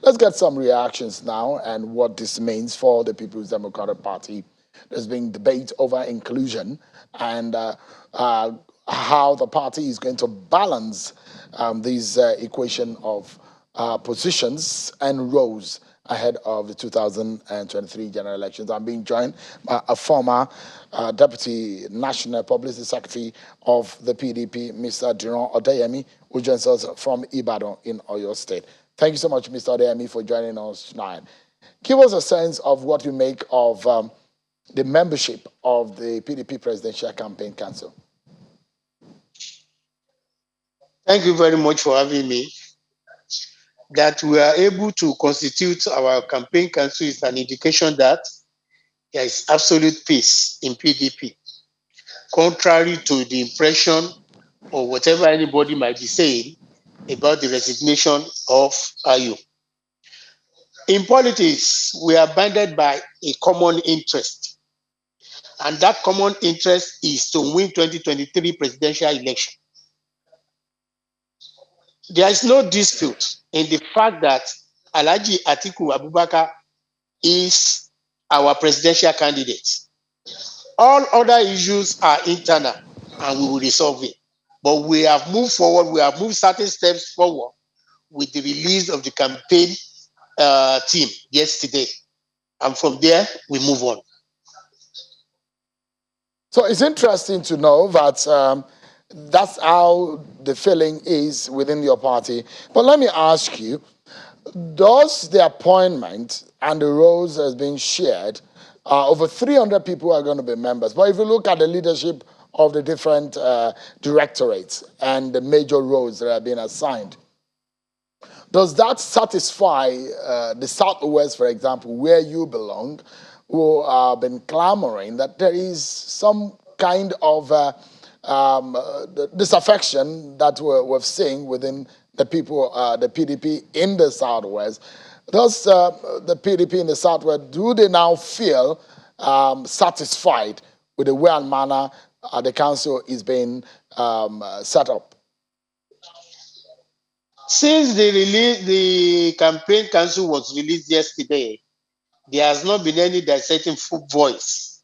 Let's get some reactions now and what this means for the People's Democratic Party. There's been debate over inclusion and how the party is going to balance this equation of positions and roles ahead of the 2023 general elections. I'm being joined by a former Deputy National Publicity Secretary of the PDP, Mr. Duron Odeyemi, who joins us from Ibadan in Oyo State. Thank you so much, Mr. Odeyemi, for joining us tonight. Give us a sense of what you make of the membership of the PDP Presidential Campaign Council. Thank you very much for having me. That we are able to constitute our campaign council is an indication that there is absolute peace in PDP, contrary to the impression or whatever anybody might be saying about the resignation of Ayu. In politics, we are bounded by a common interest, and that common interest is to win 2023 presidential election. There is no dispute in the fact that Alhaji Atiku Abubakar is our presidential candidate. All other issues are internal and we will resolve it. But we have moved forward, we have moved certain steps forward with the release of the campaign team yesterday. And from there, we move on. So it's interesting to know that that's how the feeling is within your party. But let me ask you, does the appointment and the roles has been shared? Over 300 people are going to be members. But if you look at the leadership of the different directorates and the major roles that are being assigned, does that satisfy the Southwest, for example, where you belong, who have been clamoring that there is some kind of disaffection that we've seen within the people, the PDP in the Southwest? Does the PDP in the Southwest, do they now feel satisfied with the way and manner the council is being set up? Since the campaign council was released yesterday, there has not been any dissenting voice.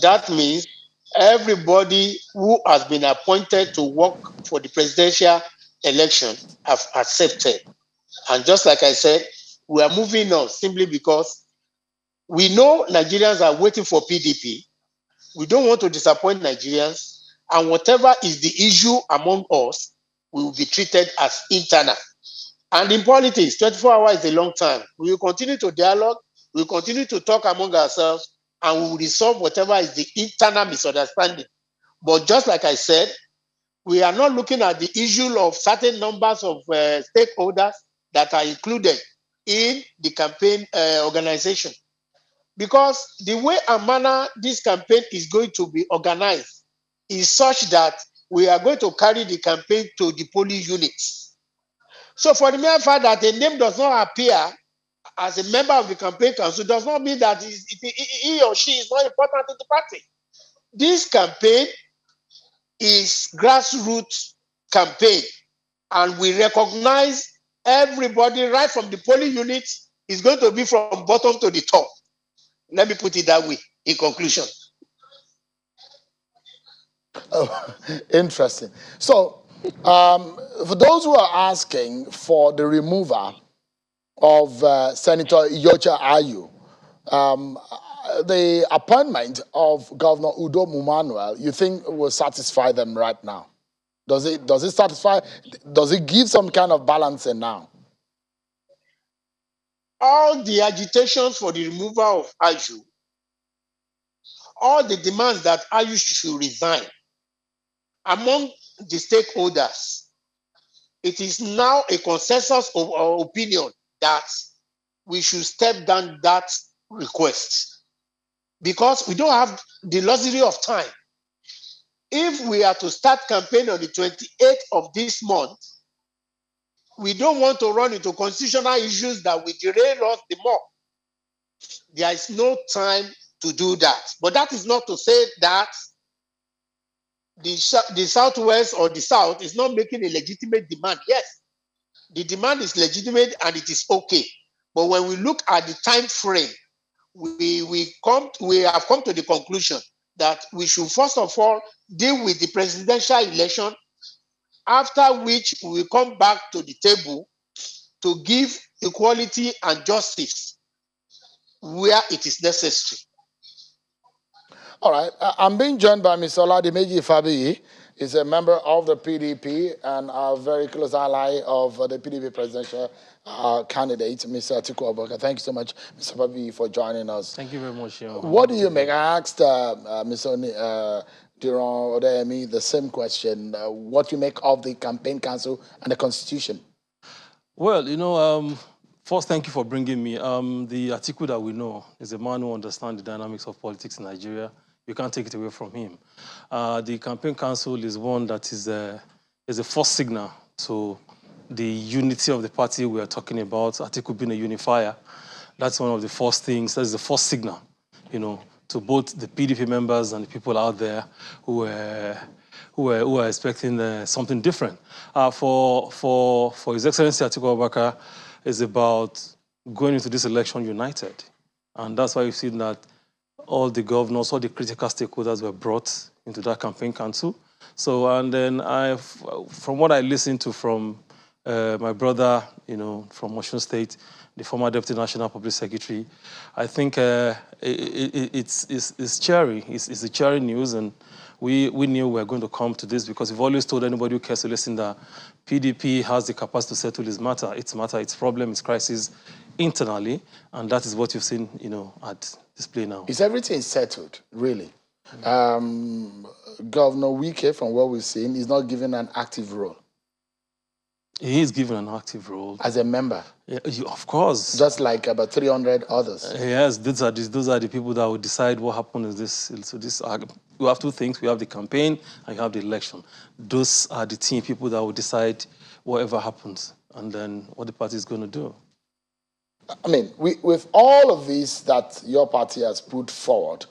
That means everybody who has been appointed to work for the presidential election have accepted. And just like I said, we are moving on simply because we know Nigerians are waiting for PDP. We don't want to disappoint Nigerians. And whatever is the issue among us, we will be treated as internal. And in politics, 24 hours is a long time. We will continue to dialogue, we will continue to talk among ourselves, and we will resolve whatever is the internal misunderstanding. But just like I said, we are not looking at the issue of certain numbers of stakeholders that are included in the campaign organization. Because the way and manner this campaign is going to be organized is such that we are going to carry the campaign to the polling units. So for the mere fact that a name does not appear as a member of the campaign council does not mean that he or she is not important to the party. This campaign is grassroots campaign, and we recognize everybody right from the polling units is going to be from bottom to the top. Let me put it that way in conclusion. Oh, interesting. So, for those who are asking for the removal of Senator Iyorchia Ayu, the appointment of Governor Udom Emmanuel, you think will satisfy them right now? Does it satisfy? Does it give some kind of balance now? All the agitations for the removal of Ayu, all the demands that Ayu should resign, among the stakeholders, it is now a consensus of our opinion that we should step down that request because we don't have the luxury of time. If we are to start campaign on the 28th of this month, we don't want to run into constitutional issues that will derail us the more. There is no time to do that. But that is not to say that the Southwest or the South is not making a legitimate demand. Yes, The demand is legitimate and it is okay. But when we look at the time frame, we have come to the conclusion that we should first of all deal with the presidential election, after which we will come back to the table to give equality and justice where it is necessary. All right. I'm being joined by Mr. Oladimeji Fabiyi. He's a member of the PDP and a very close ally of the PDP presidential candidate, Mr. Atiku Abubakar. Thank you so much, Mr. Fabiyi, for joining us. Thank you very much. What do you make? I asked Mr. Duron Odeyemi the same question. What do you make of the campaign council and the constitution? Well, first, thank you for bringing me. The Atiku that we know is a man who understands the dynamics of politics in Nigeria. You can't take it away from him. The campaign council is one that is a first signal to the unity of the party we are talking about, Atiku being a unifier. That's one of the first things. That's the first signal, to both the PDP members and the people out there who are expecting something different. For His Excellency Atiku Abubakar, is about going into this election united. And that's why you've seen that all the governors, all the critical stakeholders were brought into that campaign council. So, and then from what I listened to from my brother, from Osun State, the former Deputy National Public Secretary, I think it's cheery. It's a cheery news, and we knew we were going to come to this because we've always told anybody who cares to listen that PDP has the capacity to settle its matter, its problem, its crisis internally, and that is what you've seen, at display now. Is everything settled, really? Governor Wike, from what we've seen, is not given an active role. He is given an active role. As a member? Yeah, of course. Just like about 300 others. Yes, those are the people that will decide what happens in this. So we have two things. We have the campaign and you have the election. Those are the team people that will decide whatever happens and then what the party is going to do. I mean, with all of this that your party has put forward,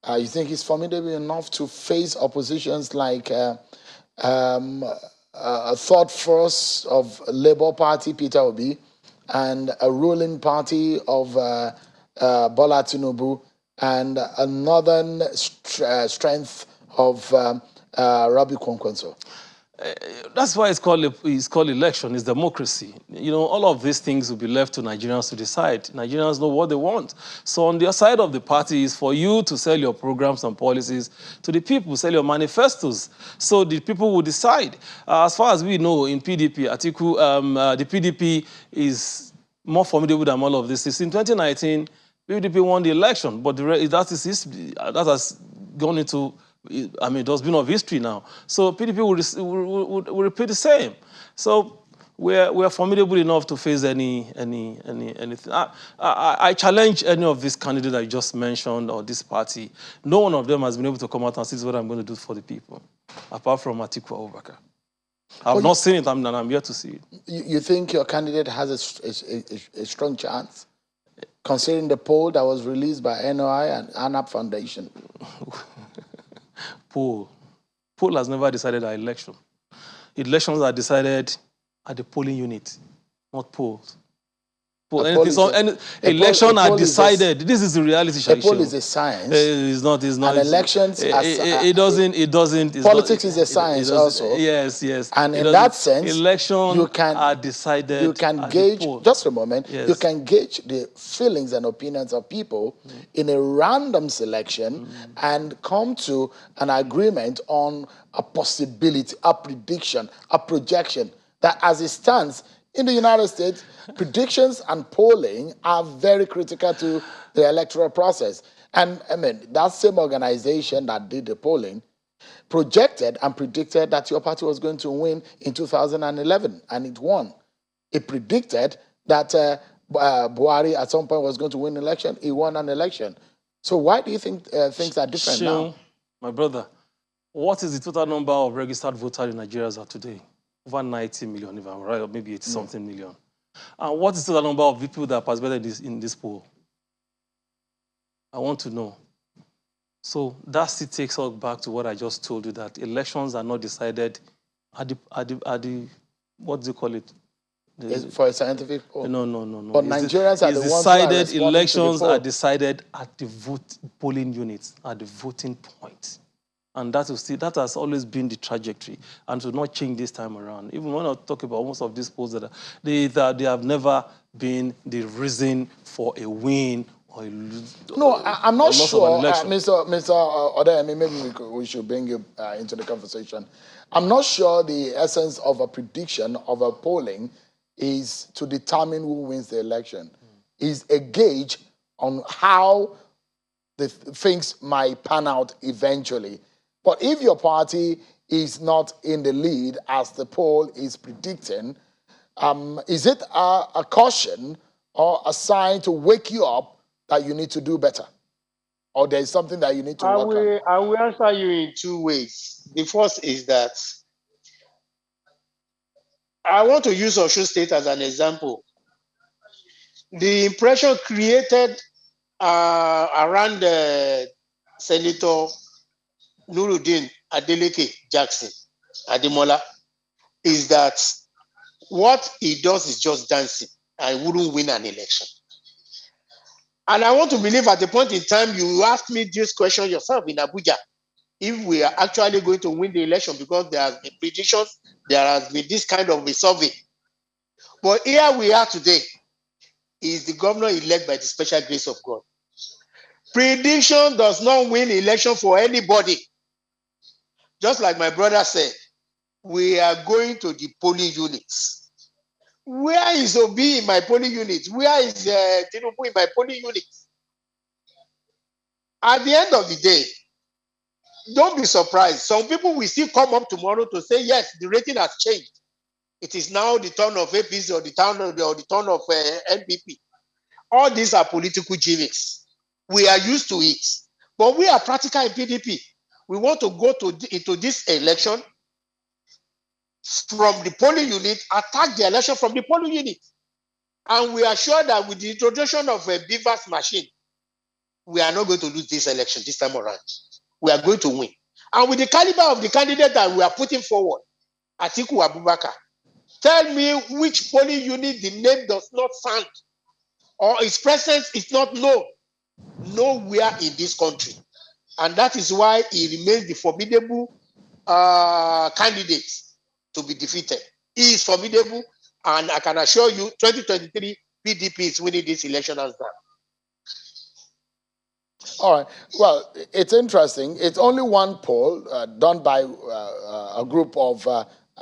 you think it's formidable enough to face oppositions like a third force of Labour Party, Peter Obi, and a ruling party of Bola Tinubu, and a northern strength of Rabi Kwankwaso? That's why it's called election. It's democracy. All of these things will be left to Nigerians to decide. Nigerians know what they want. So on the side of the party is for you to sell your programs and policies to the people, sell your manifestos. So the people will decide. As far as we know in PDP, Atiku, the PDP is more formidable than all of this. In 2019, PDP won the election, but that has gone into dustbin of history now. So PDP will repeat the same. So we're formidable enough to face anything. I challenge any of these candidates I just mentioned or this party. No one of them has been able to come out and say, this is what I'm going to do for the people, apart from Atiku Abubakar. I've not seen it, and I'm here to see it. You think your candidate has a strong chance, considering the poll that was released by NOI and ANAP Foundation? Poll has never decided our election. Elections are decided at the polling unit, not polls. Elections are decided. This is the reality. A poll is a science. It's not. And elections. It doesn't. Politics is a science also. Yes. And in that sense, elections are decided. You can gauge. Just a moment. Yes. You can gauge the feelings and opinions of people in a random selection and come to an agreement on a possibility, a prediction, a projection that, as it stands. In the United States, predictions and polling are very critical to the electoral process. And that same organization that did the polling projected and predicted that your party was going to win in 2011, and it won. It predicted that Buhari at some point was going to win an election. He won an election. So why do you think things are different now? My brother, what is the total number of registered voters in Nigeria as of today? Over 90 million, if I'm right, or maybe 80-something million. And what is the number of people that participated in this poll? I want to know. So that still takes us back to what I just told you, that elections are not decided at the what do you call it? For a scientific poll. No. But Nigerians are the ones who are responding elections to the are poll. decided at the polling units, at the voting point. And that has always been the trajectory, and to not change this time around. Even when I talk about most of these polls, they have never been the reason for a win or a lose. No, I'm not sure, election. Mr. Odeyemi, maybe we should bring you into the conversation. I'm not sure the essence of a prediction of a polling is to determine who wins the election. Is a gauge on how the things might pan out eventually. But if your party is not in the lead as the poll is predicting, is it a caution or a sign to wake you up that you need to do better? Or there's something that you need to work on? I will answer you in two ways. The first is that I want to use Osun State as an example. The impression created around Senator Nuruddin Adeleke Jackson Ademola is that what he does is just dancing and wouldn't win an election. And I want to believe at the point in time you asked me this question yourself in Abuja, if we are actually going to win the election, because there has been predictions, there has been this kind of a survey. But here we are today, is the governor elect by the special grace of God. Prediction does not win election for anybody. Just like my brother said, we are going to the polling units. Where is Obi in my polling unit? Where is Tinubu in my polling unit? At the end of the day, don't be surprised. Some people will still come up tomorrow to say, yes, the rating has changed. It is now the turn of APC or the turn of NPP. All these are political gimmicks. We are used to it. But we are practical in PDP. We want to go into this election from the polling unit, attack the election from the polling unit. And we are sure that with the introduction of a beavers machine, we are not going to lose this election this time around. We are going to win. And with the caliber of the candidate that we are putting forward, Atiku Abubakar, tell me which polling unit the name does not sound or its presence is not known nowhere in this country. And that is why he remains the formidable candidate to be defeated. He is formidable, and I can assure you, 2023, PDP is winning this election as well. All right. Well, it's interesting. It's only one poll done by a group of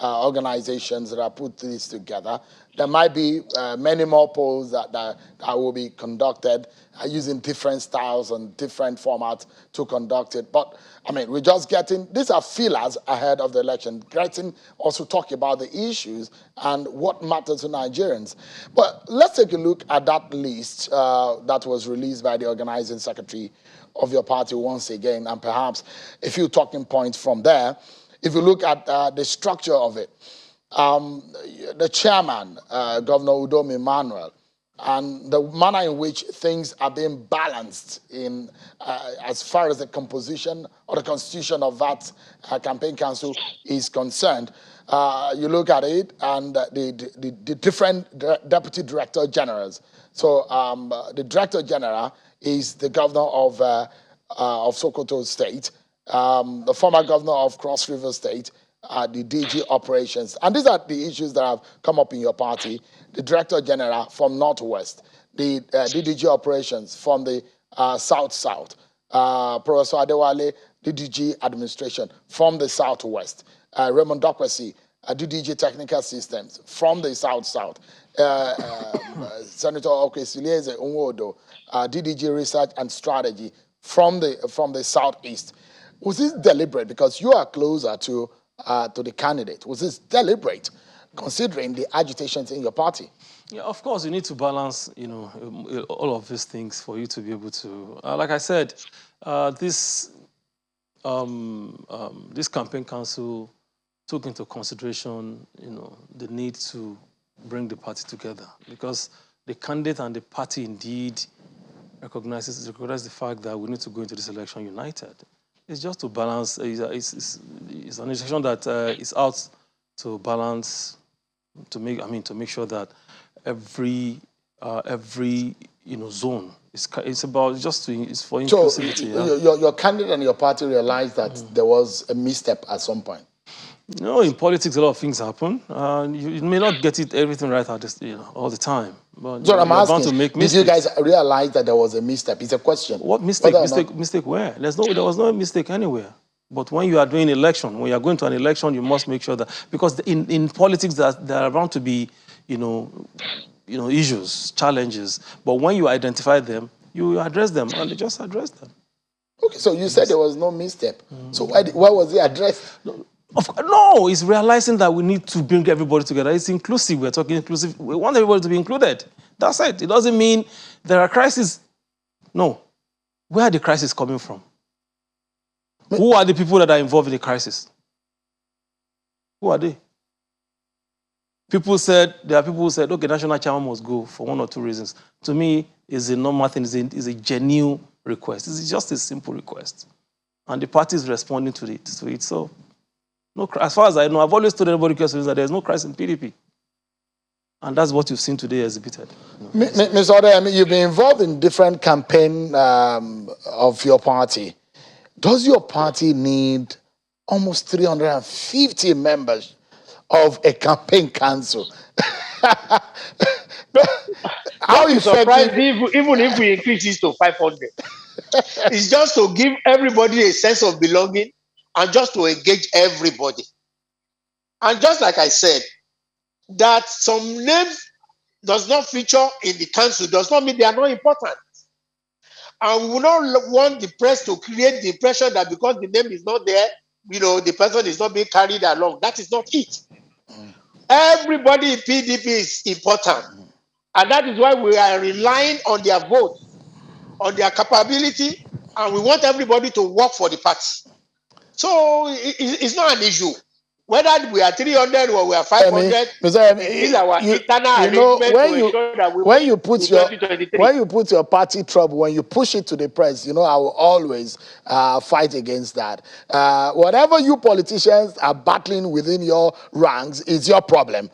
organizations that have put this together. There might be many more polls that will be conducted using different styles and different formats to conduct it. But, I mean, we're just getting, these are feelers ahead of the election, getting also talk about the issues and what matters to Nigerians. But let's take a look at that list that was released by the organizing secretary of your party once again, and perhaps a few talking points from there. If you look at the structure of it, the chairman, Governor Udom Emmanuel, and the manner in which things are being balanced in as far as the composition or the constitution of that campaign council is concerned. You look at it and the different deputy director generals. So the director general is the governor of Sokoto State, the former governor of Cross River State, the DG operations. And these are the issues that have come up in your party. The Director General from Northwest, the DDG operations from the South-South, Professor Adewale, DDG administration from the Southwest, Raymond Dokwesi, DDG technical systems from the South-South, Senator Okwesilieze Unwodo, DDG research and strategy from the Southeast. Was this deliberate? Because you are closer to the candidate. Was this deliberate, considering the agitations in your party? Yeah, of course, you need to balance, all of these things for you to be able to. Like I said, this campaign council took into consideration, the need to bring the party together, because the candidate and the party indeed recognize the fact that we need to go into this election united. It's just to balance. It's an institution that is out to balance to make sure that every zone it's about it's for inclusivity. So your candidate and your party realized that there was a misstep at some point. No, in politics, a lot of things happen. You may not get everything right at this, all the time. But So I'm you're bound asking, to make did mistakes. you guys realize that there was a misstep? It's a question. What mistake? Mistake where? There was no mistake anywhere. But when you are doing election, when you are going to an election, you must make sure that, because in politics there are bound to be, issues, challenges. But when you identify them, you address them, and you just address them. Okay, so you said there was no misstep. So why was it addressed? No, it's realizing that we need to bring everybody together. It's inclusive. We're talking inclusive. We want everybody to be included. That's it. It doesn't mean there are crises. No. Where are the crises coming from? Who are the people that are involved in the crisis? Who are they? There are people who said, okay, national chairman must go for one or two reasons. To me, it's a normal thing. It's a genuine request. It's just a simple request. And the party is responding to it. So, no, as far as I know, I've always told everybody that there's no crisis in PDP. And that's what you've seen today exhibited. Ms. Ode, you've been involved in different campaigns of your party. Does your party need almost 350 members of a campaign council? How you surprised even if we increase this to 500? It's just to give everybody a sense of belonging and just to engage everybody. And just like I said, that some names does not feature in the council does not mean they are not important. And we will not want the press to create the impression that because the name is not there, the person is not being carried along. That is not it. Everybody in PDP is important. And that is why we are relying on their vote, on their capability, and we want everybody to work for the party. So it's not an issue. Whether we are 300 or we are 500, it is our internal arrangement to ensure that we when you put your 2023. When you put your party trouble, when you push it to the press, I will always fight against that. Whatever you politicians are battling within your ranks is your problem.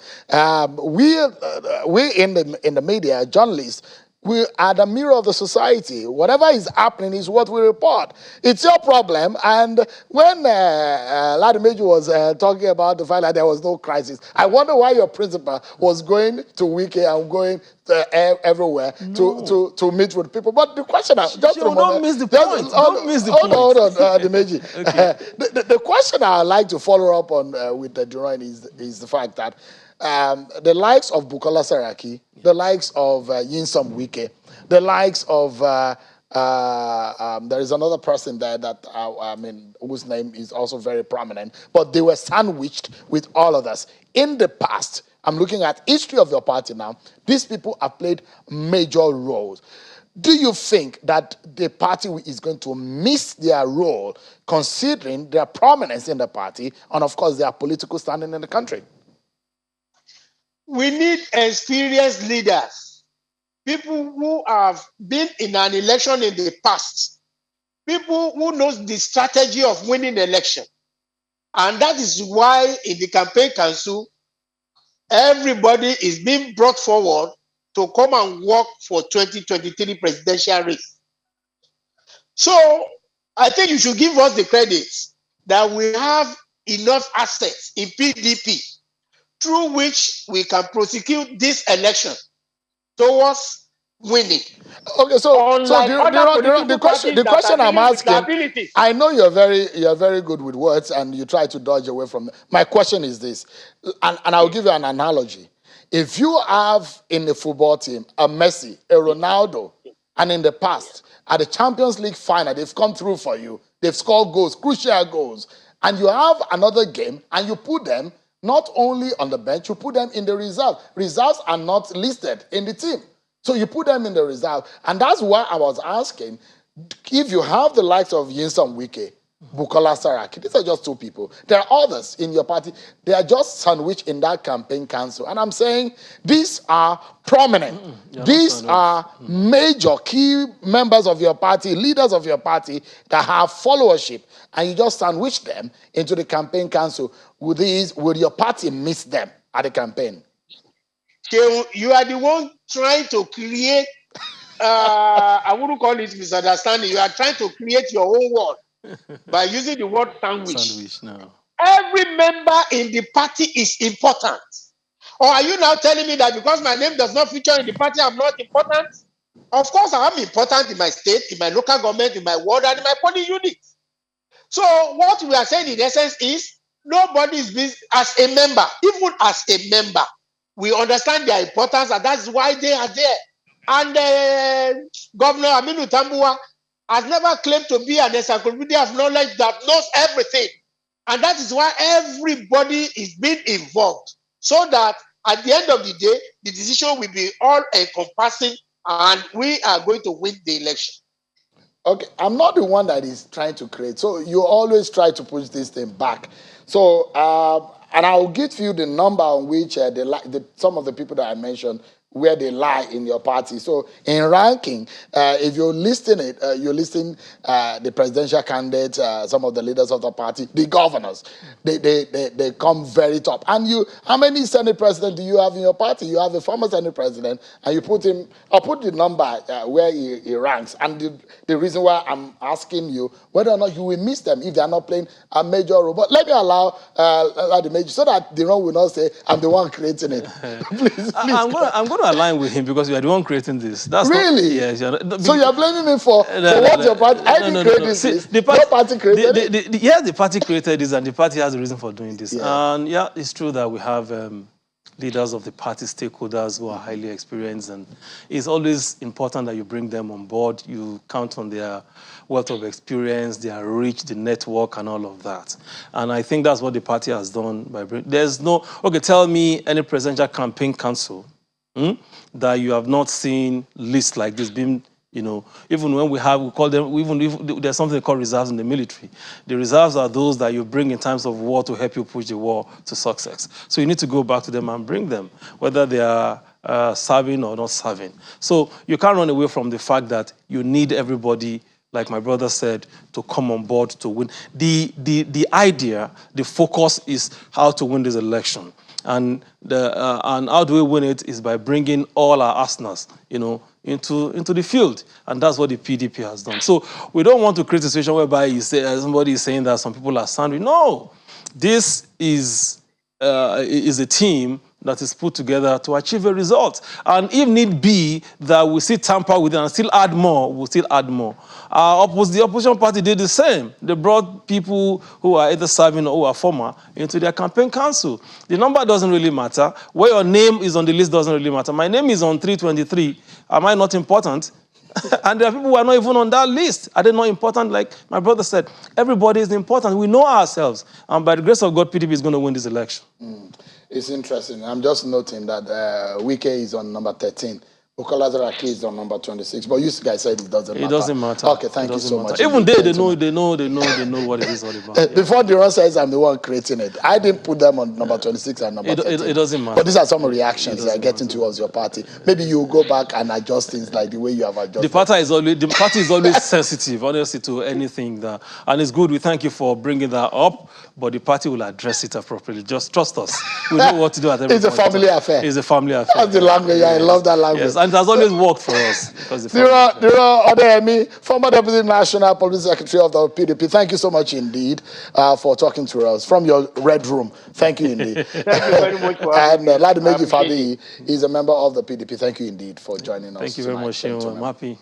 We in the media, journalists, we are the mirror of the society. Whatever is happening is what we report. It's your problem. And when Ladimeji was talking about the fact that there was no crisis, I wonder why your principal was going to Wiki and going everywhere to meet with people. But the question, don't miss the point. Don't miss the point. Hold on, Ladimeji. Okay. The question I would like to follow up on with the Duran is the fact that the likes of Bukola Saraki, the likes of Nyesom Wike, the likes of there is another person there that whose name is also very prominent, but they were sandwiched with all of us in the past. I'm looking at history of your party now. These people have played major roles. Do you think that the party is going to miss their role, considering their prominence in the party and, of course, their political standing in the country? We need experienced leaders, people who have been in an election in the past, people who knows the strategy of winning election. And that is why in the campaign council, everybody is being brought forward to come and work for 2023 presidential race. So I think you should give us the credit that we have enough assets in PDP through which we can prosecute this election towards winning. Okay, so the question I'm asking, I know you're very good with words and you try to dodge away from it. My question is this, and I'll give you an analogy. If you have in the football team a Messi, a Ronaldo, and in the past at the Champions League final they've come through for you, they've scored goals, crucial goals, and you have another game and you put them not only on the bench, you put them in the reserve. Reserves are not listed in the team. So you put them in the reserve. And that's why I was asking, if you have the likes of Nyesom Wike, Bukola Saraki, these are just two people. There are others in your party. They are just sandwiched in that campaign council. And I'm saying these are prominent. These are major key members of your party, leaders of your party that have followership. And you just sandwich them into the campaign council. Would your party miss them at the campaign? you are the one trying to create, I wouldn't call it misunderstanding. You are trying to create your own word by using the word sandwich. Sandwich now. Every member in the party is important. Or are you now telling me that because my name does not feature in the party, I'm not important? Of course, I am important in my state, in my local government, in my ward, and in my polling unit. So what we are saying in essence is nobody is busy as a member, even as a member. We understand their importance, and that's why they are there. And Governor Aminu Tambuwal has never claimed to be an encyclopedia of knowledge that knows everything. And that is why everybody is being involved, so that at the end of the day, the decision will be all encompassing and we are going to win the election. Okay, I'm not the one that is trying to create. So you always try to push this thing back. So, and I'll give you the number on which some of the people that I mentioned, where they lie in your party. So in ranking, if you're listing it, you're listing the presidential candidates, some of the leaders of the party, the governors. They come very top. And how many Senate presidents do you have in your party? You have a former Senate president, and you put him, I'll put the number where he ranks. And the reason why I'm asking you whether or not you will miss them if they are not playing a major role. But let me allow the major, so that the wrong will not say I'm the one creating it. please. I'm going to align with him because you are the one creating this. That's really? Yes. So you're blaming me for what your party? I didn't create this list. Your party created it. Yes, the party created this, and the party has a reason for doing this. Yeah. And yeah, it's true that we have leaders of the party, stakeholders who are highly experienced, and it's always important that you bring them on board. You count on their wealth of experience, their reach, the network, and all of that. And I think that's what the party has done by bringing. There's no, okay, tell me any presidential campaign council that you have not seen lists like this being, even when we call them, even if there's something called reserves in the military. The reserves are those that you bring in times of war to help you push the war to success. So you need to go back to them and bring them, whether they are serving or not serving. So you can't run away from the fact that you need everybody, like my brother said, to come on board to win. The idea, the focus is how to win this election. And how do we win it is by bringing all our arsenals, into the field. And that's what the PDP has done. So we don't want to create a situation whereby somebody is saying that some people are sandwich. No, this is a team that is put together to achieve a result. And if need be that we still tamper with it and still add more, we'll still add more. The opposition party did the same. They brought people who are either serving or who are former into their campaign council. The number doesn't really matter. Where your name is on the list doesn't really matter. My name is on 323. Am I not important? And there are people who are not even on that list. Are they not important? Like my brother said, everybody is important. We know ourselves. And by the grace of God, PDP is going to win this election. It's interesting. I'm just noting that Wike is on number 13. Bukola Saraki is on number 26. But you guys said it doesn't matter. It doesn't matter. Okay, thank you so much. Even they know what it is all about. Before the run says I'm the one creating it, I didn't put them on number 26 and number 13. It doesn't matter. But these are some reactions that are getting towards your party. Maybe you go back and adjust things like the way you have adjusted. The party is always sensitive, honestly, to anything that, and it's good. We thank you for bringing that up, but the party will address it appropriately. Just trust us. We know what to do at every point. It's a family affair. It's a family affair. That's the language. I love that language. Yes, and it has always worked for us. Former Deputy National Police Secretary of the PDP. Thank you so much indeed for talking to us from your red room. Thank you indeed. Thank you very much for and Ladimeji Fabi is a member of the PDP. Thank you indeed for joining us. Thank you very much. I'm happy.